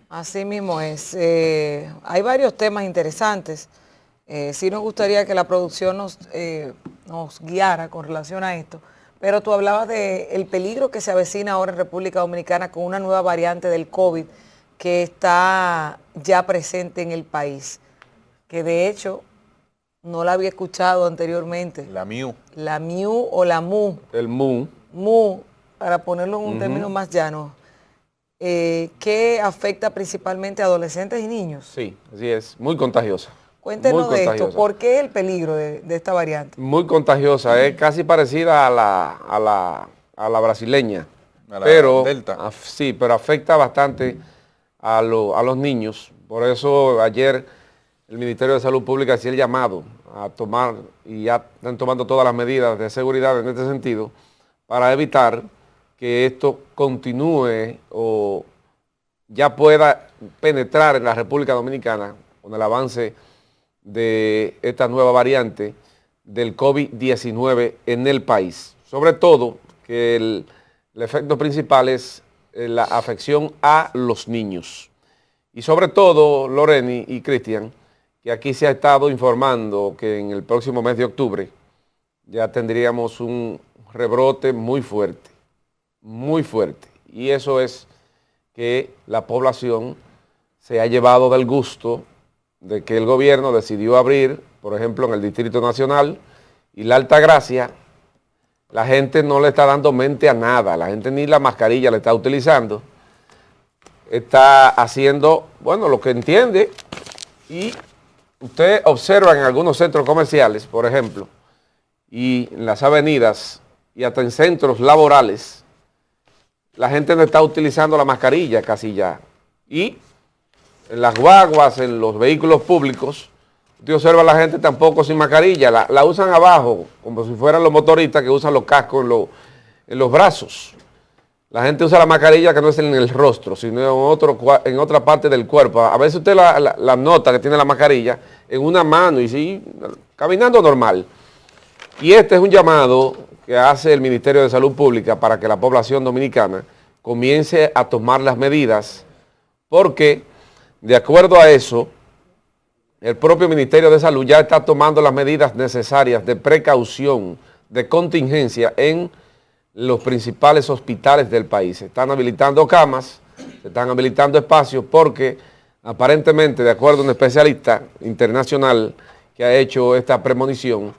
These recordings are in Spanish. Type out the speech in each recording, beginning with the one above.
Así mismo es. Hay varios temas interesantes. Sí nos gustaría que la producción nos guiara con relación a esto, pero tú hablabas del peligro que se avecina ahora en República Dominicana con una nueva variante del COVID que está ya presente en el país, que de hecho no la había escuchado anteriormente. La MIU. La MIU o la MU. El MU. MU, para ponerlo en un término más llano. Que afecta principalmente a adolescentes y niños. Sí, así es. Muy contagiosa. Cuéntenos de esto, ¿por qué el peligro de esta variante? Muy contagiosa, es casi parecida a la brasileña, A la pero Delta. sí, pero afecta bastante a los niños. Por eso ayer el Ministerio de Salud Pública hacía el llamado a tomar, y ya están tomando todas las medidas de seguridad en este sentido, para evitar que esto continúe o ya pueda penetrar en la República Dominicana con el avance de esta nueva variante del COVID-19 en el país. Sobre todo que el efecto principal es la afección a los niños. Y sobre todo, Loreni y Cristian, que aquí se ha estado informando que en el próximo mes de octubre ya tendríamos un rebrote muy fuerte, muy fuerte. Y eso es que la población se ha llevado del gusto de que el gobierno decidió abrir, por ejemplo, en el Distrito Nacional y la Altagracia. La gente no le está dando mente a nada, la gente ni la mascarilla le está utilizando, está haciendo, bueno, lo que entiende. Y usted observa en algunos centros comerciales, por ejemplo, y en las avenidas y hasta en centros laborales, la gente no está utilizando la mascarilla casi ya. Y en las guaguas, en los vehículos públicos, usted observa a la gente tampoco sin mascarilla, la usan abajo, como si fueran los motoristas que usan los cascos en los brazos. La gente usa la mascarilla que no es en el rostro, sino en otra parte del cuerpo. A veces usted la nota que tiene la mascarilla en una mano y sí, caminando normal. Y este es un llamado que hace el Ministerio de Salud Pública para que la población dominicana comience a tomar las medidas, porque de acuerdo a eso, el propio Ministerio de Salud ya está tomando las medidas necesarias de precaución, de contingencia en los principales hospitales del país. Se están habilitando camas, se están habilitando espacios porque aparentemente, de acuerdo a un especialista internacional que ha hecho esta premonición,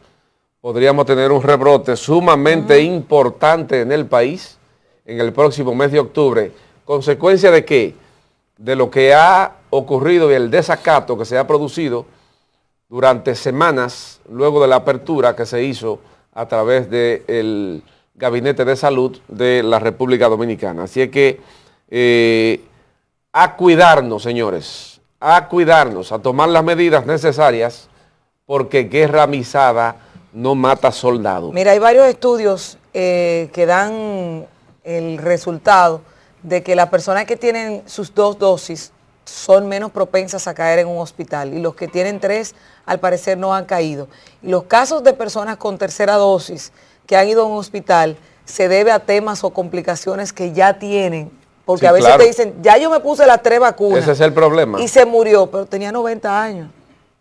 podríamos tener un rebrote sumamente importante en el país en el próximo mes de octubre. ¿Consecuencia de qué? De lo que ha ocurrido y el desacato que se ha producido durante semanas luego de la apertura que se hizo a través del Gabinete de Salud de la República Dominicana. Así es que a cuidarnos, señores, a cuidarnos, a tomar las medidas necesarias, porque guerra avisada no mata soldado. Mira, hay varios estudios que dan el resultado de que las personas que tienen sus 2 dosis son menos propensas a caer en un hospital y los que tienen 3 al parecer no han caído. Y los casos de personas con tercera dosis que han ido a un hospital se debe a temas o complicaciones que ya tienen, porque sí, a veces claro, te dicen, ya yo me puse las 3 vacunas. Ese es el problema. Y se murió, pero tenía 90 años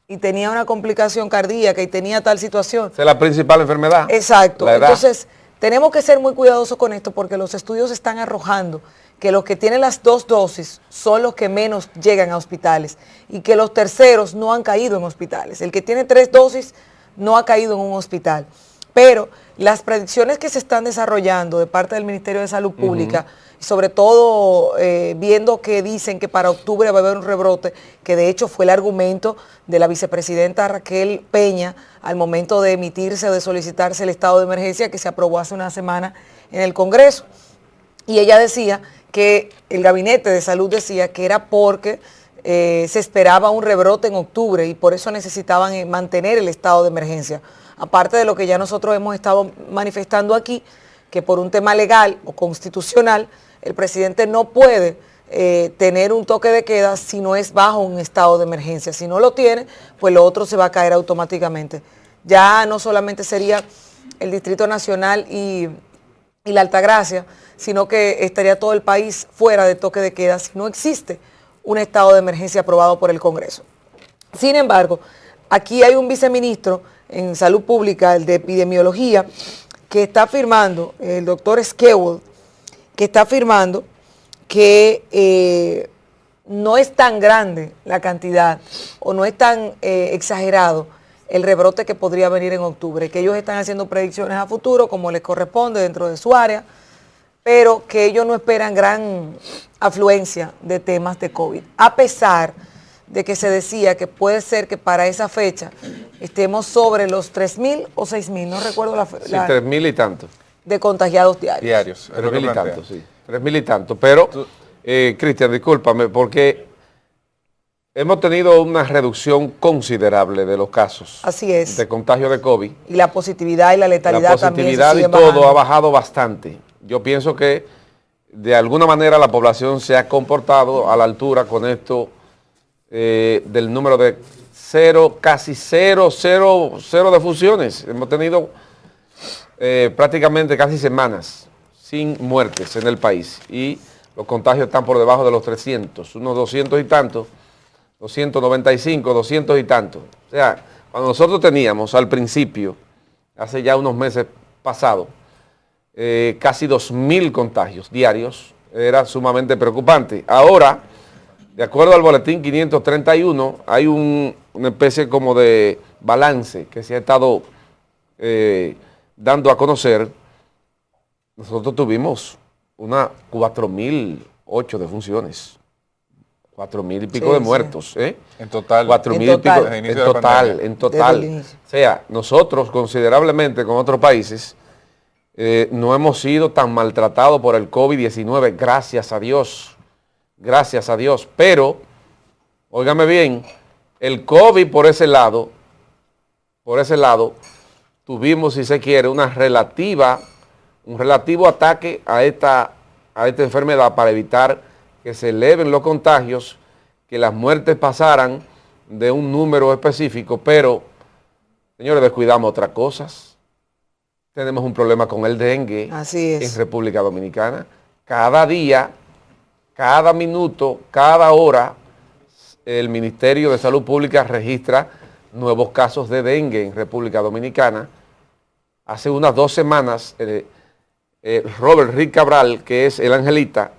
y tenía una complicación cardíaca y tenía tal situación. Esa es la principal enfermedad. Exacto. Entonces, tenemos que ser muy cuidadosos con esto porque los estudios están arrojando que los que tienen las 2 dosis son los que menos llegan a hospitales y que los terceros no han caído en hospitales. El que tiene 3 dosis no ha caído en un hospital. Pero las predicciones que se están desarrollando de parte del Ministerio de Salud Pública, sobre todo viendo que dicen que para octubre va a haber un rebrote, que de hecho fue el argumento de la vicepresidenta Raquel Peña al momento de emitirse o de solicitarse el estado de emergencia que se aprobó hace una semana en el Congreso. Y ella decía que el Gabinete de Salud decía que era porque se esperaba un rebrote en octubre y por eso necesitaban mantener el estado de emergencia. Aparte de lo que ya nosotros hemos estado manifestando aquí, que por un tema legal o constitucional, el presidente no puede tener un toque de queda si no es bajo un estado de emergencia. Si no lo tiene, pues lo otro se va a caer automáticamente. Ya no solamente sería el Distrito Nacional y la Altagracia, sino que estaría todo el país fuera de toque de queda si no existe un estado de emergencia aprobado por el Congreso. Sin embargo, aquí hay un viceministro en Salud Pública, el de Epidemiología, que está afirmando, el doctor Skewell, que está afirmando que no es tan grande la cantidad o no es tan exagerado el rebrote que podría venir en octubre, que ellos están haciendo predicciones a futuro como les corresponde dentro de su área, pero que ellos no esperan gran afluencia de temas de COVID, a pesar de que se decía que puede ser que para esa fecha estemos sobre los 3.000 o 6.000, no recuerdo la sí, 3.000 y tanto. De contagiados diarios. Diarios. 3.000 y tanto, sí. 3.000 y tanto. Pero, Cristian, discúlpame, porque hemos tenido una reducción considerable de los casos. Así es. De contagio de COVID. Y la positividad y la letalidad también. La positividad y todo ha bajado bastante. Yo pienso que de alguna manera la población se ha comportado a la altura con esto del número de casi cero defunciones. Hemos tenido prácticamente casi semanas sin muertes en el país y los contagios están por debajo de los 300, unos 200 y tantos, 295, 200 y tantos. O sea, cuando nosotros teníamos al principio, hace ya unos meses pasados, casi 2.000 contagios diarios, era sumamente preocupante. Ahora, de acuerdo al boletín 531, hay una especie como de balance que se ha estado dando a conocer. Nosotros tuvimos 4.008 defunciones, 4.000 y pico de muertos. En total. 4.000 y pico, en total. O sea, nosotros considerablemente con otros países no hemos sido tan maltratados por el COVID-19, gracias a Dios, pero, óigame bien, el COVID por ese lado, tuvimos, si se quiere, un relativo ataque a esta enfermedad para evitar que se eleven los contagios, que las muertes pasaran de un número específico, pero, señores, descuidamos otras cosas. Tenemos un problema con el dengue. Así es. En República Dominicana. Cada día, cada minuto, cada hora, el Ministerio de Salud Pública registra nuevos casos de dengue en República Dominicana. Hace unas 2 semanas, Robert Rick Cabral, que es el Angelita,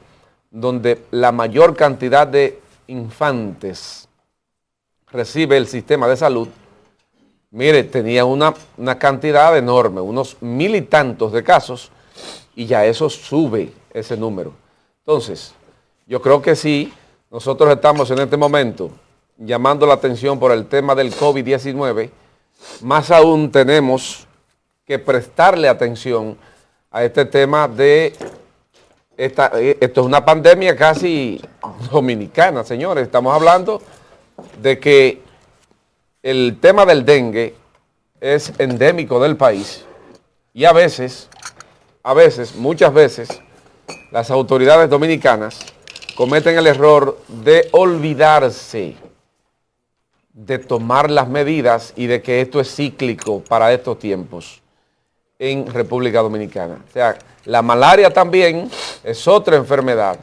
donde la mayor cantidad de infantes recibe el sistema de salud, mire, tenía una cantidad enorme, unos 1.000 y tantos de casos, y ya eso sube ese número. Entonces, yo creo que sí, nosotros estamos en este momento llamando la atención por el tema del COVID-19, más aún tenemos que prestarle atención a este tema de esto es una pandemia casi dominicana, señores. Estamos hablando de que el tema del dengue es endémico del país y muchas veces, las autoridades dominicanas cometen el error de olvidarse de tomar las medidas y de que esto es cíclico para estos tiempos en República Dominicana. O sea, la malaria también es otra enfermedad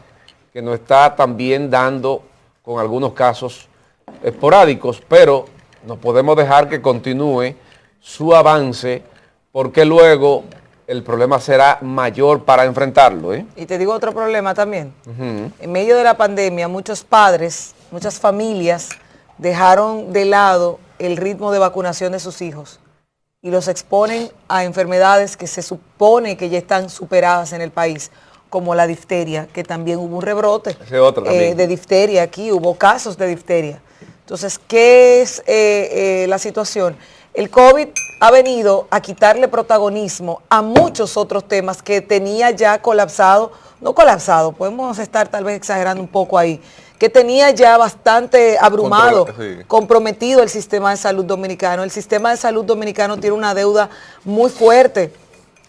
que nos está también dando con algunos casos esporádicos, pero no podemos dejar que continúe su avance porque luego el problema será mayor para enfrentarlo. Y te digo otro problema también. En medio de la pandemia, muchos padres, muchas familias dejaron de lado el ritmo de vacunación de sus hijos y los exponen a enfermedades que se supone que ya están superadas en el país, como la difteria, que también hubo un rebrote de difteria aquí, hubo casos de difteria. Entonces, ¿qué es la situación? El COVID ha venido a quitarle protagonismo a muchos otros temas que tenía ya colapsado, no colapsado, podemos estar tal vez exagerando un poco ahí, que tenía ya bastante abrumado, comprometido el sistema de salud dominicano. El sistema de salud dominicano tiene una deuda muy fuerte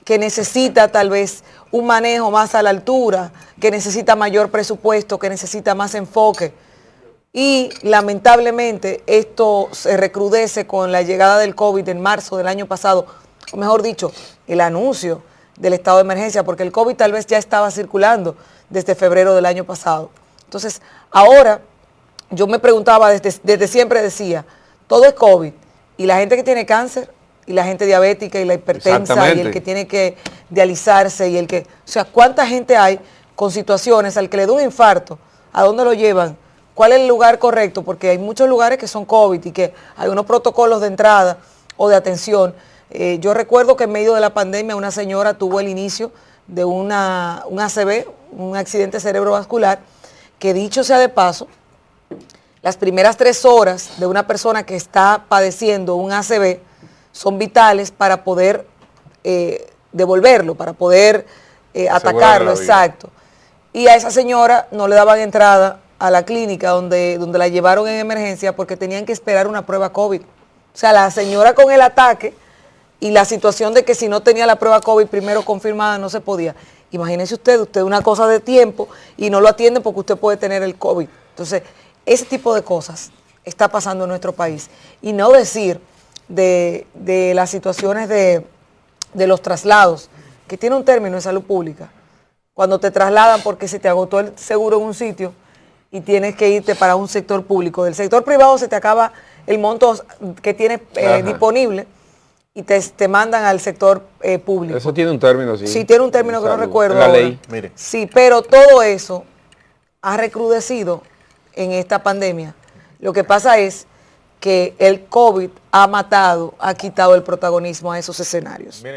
que necesita tal vez un manejo más a la altura, que necesita mayor presupuesto, que necesita más enfoque. Y lamentablemente esto se recrudece con la llegada del COVID en marzo del año pasado, o mejor dicho, el anuncio del estado de emergencia, porque el COVID tal vez ya estaba circulando desde febrero del año pasado. Entonces, ahora yo me preguntaba, desde siempre decía, todo es COVID, y la gente que tiene cáncer, y la gente diabética, y la hipertensa, y el que tiene que dializarse, y el que, o sea, ¿cuánta gente hay con situaciones al que le da un infarto? ¿A dónde lo llevan? ¿Cuál es el lugar correcto? Porque hay muchos lugares que son COVID y que hay unos protocolos de entrada o de atención. Yo recuerdo que en medio de la pandemia una señora tuvo el inicio de un ACV, un accidente cerebrovascular, que dicho sea de paso, las primeras 3 horas de una persona que está padeciendo un ACV son vitales para poder devolverlo, para poder atacarlo, exacto. Y a esa señora no le daban entrada a la clínica donde la llevaron en emergencia porque tenían que esperar una prueba COVID. O sea, la señora con el ataque y la situación de que si no tenía la prueba COVID primero confirmada no se podía. Imagínese usted una cosa de tiempo y no lo atienden porque usted puede tener el COVID. Entonces, ese tipo de cosas está pasando en nuestro país. Y no decir de las situaciones de los traslados, que tiene un término en salud pública. Cuando te trasladan porque se te agotó el seguro en un sitio y tienes que irte para un sector público. Del sector privado se te acaba el monto que tienes disponible y te mandan al sector público. Eso tiene un término, sí. Sí, tiene un término que no recuerdo la ahora. ley. Mire. Sí, pero todo eso ha recrudecido en esta pandemia. Lo que pasa es que el COVID ha matado, ha quitado el protagonismo a esos escenarios. Miren.